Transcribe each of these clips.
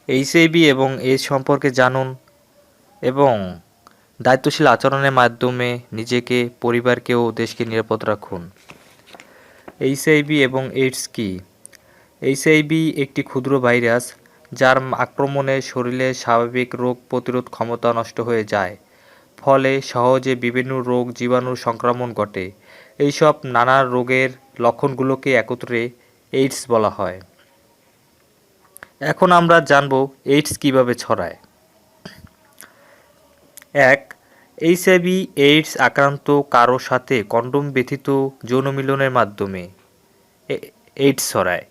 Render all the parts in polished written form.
HIV এবং AIDS সম্পর্কে জানুন এবং দায়িত্বশীল আচরণের মাধ্যমে নিজেকে, পরিবারকে ও দেশকে নিরাপদ রাখুন। এইচআইভি এবং এইডস কী? এইচআইভি একটি ক্ষুদ্র ভাইরাস যার আক্রমণে শরীরের স্বাভাবিক রোগ প্রতিরোধ ক্ষমতা নষ্ট হয়ে যায়, ফলে সহজে বিভিন্ন রোগ জীবাণুর সংক্রমণ ঘটে। এইসব নানা রোগের লক্ষণগুলোকে একত্রে এইডস বলা হয়। এখন আমরা জানব এইডস কিভাবে ছড়ায়। 1. এইচআইভি এইডস আক্রান্ত কারো সাথে কন্ডোম ব্যতীত যৌন মিলনের মাধ্যমে এইডস ছড়ায়।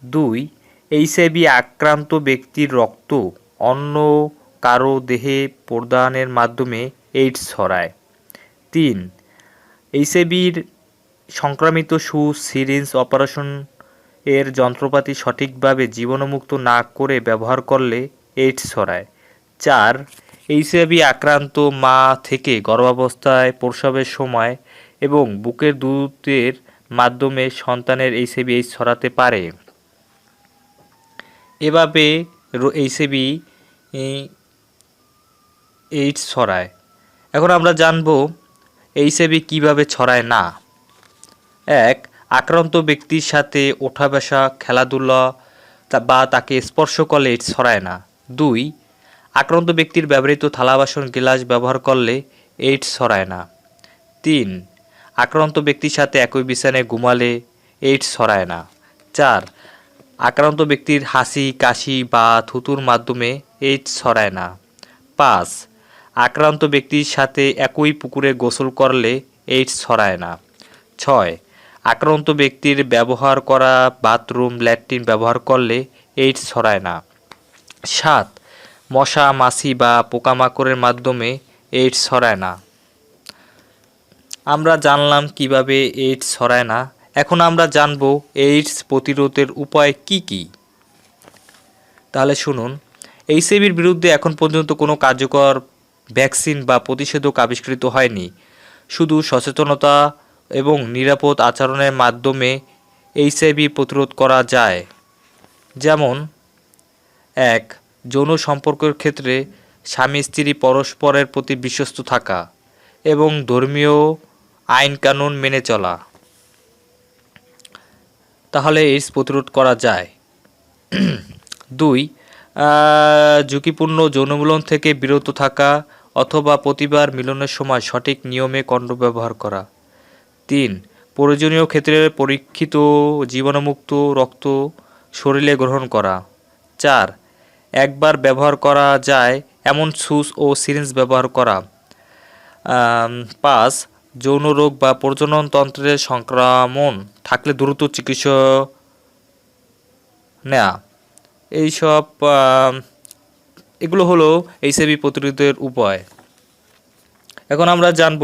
2. এইচআইভি আক্রান্ত ব্যক্তির রক্ত অন্য কারো দেহে প্রদানের মাধ্যমে এইডস ছড়ায়। 3. এইচআইভির সংক্রামিত সিরিঞ্জ অপারেশন এর যন্ত্রপাতি সঠিকভাবে জীবাণুমুক্ত না করে ব্যবহার করলে এইডস ছড়ায়। 4. এইচআইভি আক্রান্ত মা থেকে গর্ভাবস্থায়, প্রসবের সময় এবং বুকের দুধের মাধ্যমে সন্তানের এইচআইভি এইডস ছড়াতে পারে। এভাবে এইচআইভি এইডস ছড়ায়। এখন আমরা জানব এইচআইভি কিভাবে ছড়ায় না। 1. আক্রান্ত ব্যক্তির সাথে ওঠা বসা, খেলাধুলা বা তাকে স্পর্শ করলে এইডস ছড়ায় না। 2. আক্রান্ত ব্যক্তির ব্যবহৃত থালা বাসন গ্লাস ব্যবহার করলে এইডস ছড়ায় না। 3. আক্রান্ত ব্যক্তির সাথে একই বিছানায় ঘুমালে এইডস ছড়ায় না। 4. আক্রান্ত ব্যক্তির হাসি, কাশি বা থুতুর মাধ্যমে এইডস ছড়ায় না। 5. আক্রান্ত ব্যক্তির সাথে একই পুকুরে গোসল করলে এইডস ছড়ায় না। 6. আক্রান্ত ব্যক্তির ব্যবহার করা বাথরুম, ল্যাট্রিন ব্যবহার করলে এইডস ছড়ায় না। 7. মশা, মাছি বা পোকামাকড়ের মাধ্যমে এইডস ছড়ায় না। আমরা জানলাম কিভাবে এইডস ছড়ায় না। এখন আমরা জানব এইডস প্রতিরোধের উপায় কি কি। তাহলে শুনুন, এইচআইভির বিরুদ্ধে এখন পর্যন্ত কোনো কার্যকর ভ্যাকসিন বা প্রতিষেধক আবিষ্কৃত হয়নি। শুধু সচেতনতা এবং নিরাপদ আচরণের মাধ্যমে এইচআইভি প্রতিরোধ করা যায়। যেমন 1. যৌন সম্পর্কের ক্ষেত্রে স্বামী স্ত্রী পরস্পরের প্রতি বিশ্বস্ত থাকা এবং ধর্মীয় আইন কানুন মেনে চলা, তাহলে এইডস প্রতিরোধ করা যায়। 2. ঝুঁকিপূর্ণ যৌনমিলন থেকে বিরত থাকা অথবা প্রতিবার মিলনের সময় সঠিক নিয়মে কন্ডোম ব্যবহার করা। 3. প্রয়োজনীয় ক্ষেত্রে পরীক্ষিত জীবাণুমুক্ত রক্ত শরীরে গ্রহণ করা। 4. একবার ব্যবহার করা যায় এমন সুচ ও সিরিঞ্জ ব্যবহার করা। 5. যৌন রোগ বা প্রজননতন্ত্রের সংক্রমণ থাকলে দ্রুত চিকিৎসা নেওয়া। এইসব এগুলো হলো এইচআইভি প্রতিরোধের উপায়। এখন আমরা জানব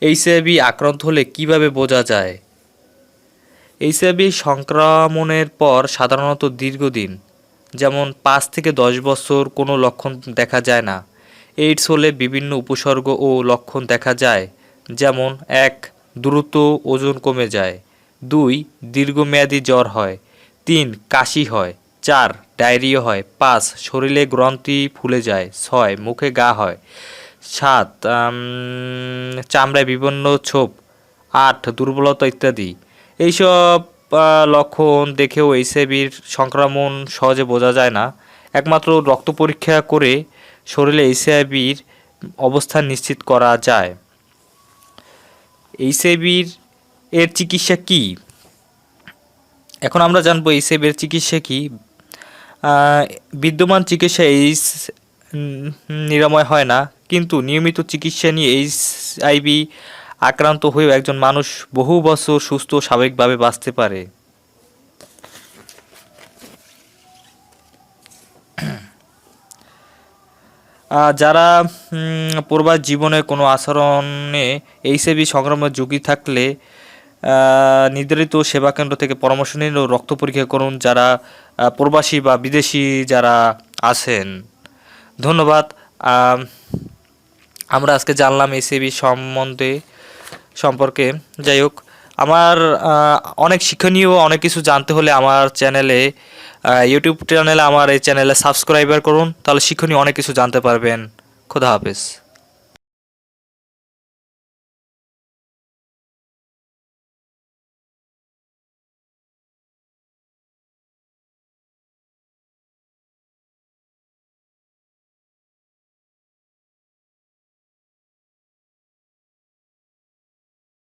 এইচআইভি আক্রান্ত হলে কিভাবে বোঝা যায়। এইচআইভি সংক্রমণের পর সাধারণত দীর্ঘদিন, যেমন 5 থেকে 10 বছর কোনো লক্ষণ দেখা যায় না। এইডস হলে বিভিন্ন উপসর্গ ও লক্ষণ দেখা যায়, যেমন 1. দ্রুত ওজন কমে যায়। 2. দীর্ঘমেয়াদী জ্বর হয়। 3. কাশি হয়। 4. ডায়রিয়া হয়। 5. শরীরে গ্রন্থি ফুলে যায়। 6. মুখে ঘা হয়। 7. চামড়ায় বিভিন্ন ছোপ। 8. দুর্বলতা ইত্যাদি। এইসব লক্ষণ দেখেও এইচআইভির সংক্রমণ সহজে বোঝা যায় না। একমাত্র রক্ত পরীক্ষা করে শরীরে এইচআইভির অবস্থান নিশ্চিত করা যায়। এইচআইভির এর চিকিৎসা কি? এখন আমরা জানবো এইচআইভির চিকিৎসা কি। বিদ্যমান চিকিৎসা এইডস নিরাময় হয় না, কিন্তু নিয়মিত চিকিৎসা নিয়ে এইচআইভি আক্রান্ত হয়েও একজন মানুষ বহু বছর সুস্থ স্বাভাবিকভাবে বাঁচতে পারে। যারা পূর্বার জীবনে কোনো আচরণে এইচআইভি সংক্রমণের ঝুঁকি থাকলে নির্ধারিত সেবাকেন্দ্র থেকে পরামর্শ নিন ও রক্ত পরীক্ষা করুন। যারা প্রবাসী বা বিদেশি যারা আছেন, ধন্যবাদ। আমরা আজকে জানলাম এইচআইভি সম্পর্কে। যাই হোক, আমার অনেক শিক্ষণীয় অনেক কিছু জানতে হলে আমার চ্যানেলে ইউটিউব চ্যানেলে আমার এই চ্যানেলে সাবস্ক্রাইবার করুন, তাহলে শিক্ষণীয় অনেক কিছু জানতে পারবেন। খোদা হাফেজ।